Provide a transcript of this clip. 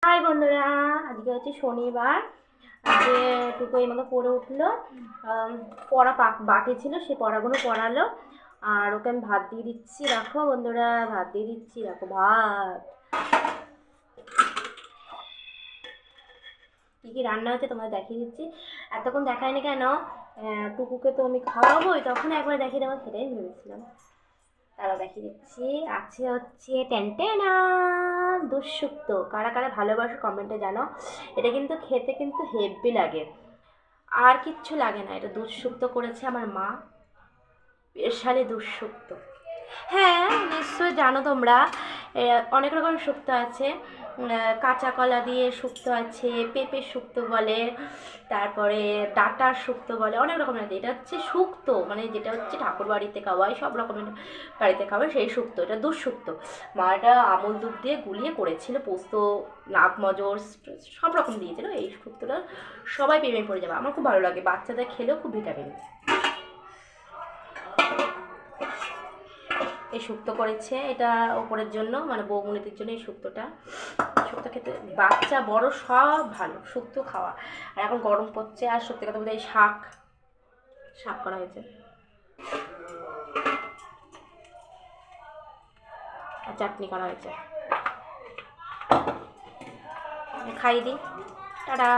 High বন্ধুরা, আজকে হচ্ছে শনিবার। আজকে টুকু এই মতো পড়ে উঠলো। পড়া বাকি ছিল, সে পড়াগুলো পড়ালো। আর ওকে আমি ভাত দিয়ে দিচ্ছি। রাখো বন্ধুরা, ভাত দিয়ে দিচ্ছি। রাখো ভাত। কী কী রান্না হচ্ছে তোমাদের দেখিয়ে দিচ্ছি। এতক্ষণ দেখায়নি কেন? টুকুকে তো আমি খাওয়াবোই, তখন একবার দেখিয়ে দেবো, সেটাই ভেবেছিলাম। তারা দেখিয়ে দিচ্ছি। আছে হচ্ছে টেনটেনা দুধশুক্তো। কারা কারা ভালোবাসো কমেন্টে জানো। এটা কিন্তু খেতে কিন্তু হেভি লাগে, আর কিচ্ছু লাগে না। এটা দুধশুক্তো করেছে আমার মা, স্পেশালি দুধশুক্তো। হ্যাঁ, নিশ্চয়ই জানো তোমরা। অনেক রকমের শুক্তো আছে। কাঁচা কলা দিয়ে শুক্তো আছে, পেঁপের শুক্তো বলে, তারপরে ডাঁটার শুক্তো বলে, অনেক রকমের আছে। এটা হচ্ছে শুক্তো, মানে যেটা হচ্ছে ঠাকুর বাড়িতে খাওয়াই, সব রকমের বাড়িতে খাওয়াই সেই শুক্তো। এটা দুধশুক্তো। মা এটা আমুল দুধ দিয়ে গুলিয়ে করেছিল, পোস্ত, নাক মজর সব রকম দিয়েছিল। এই শুক্তোটা সবাই প্রেমে পড়ে যাবে। আমার খুব ভালো লাগে, বাচ্চাদের খেলেও খুব ভিটামিন। এই শুক্তো করেছে, এটা ওপরের জন্য, মানে বৌমনিদের জন্য এই শুক্তোটা। শুক্তো খেতে বাচ্চা বড় সব ভালো শুক্তো খাওয়া। আর এখন গরম পড়ছে, আর সত্যি কথা বলতে এই শাক শাক করা হয়েছে, আর চাটনি করা হয়েছে। খাইয়ে দিই। টাটা।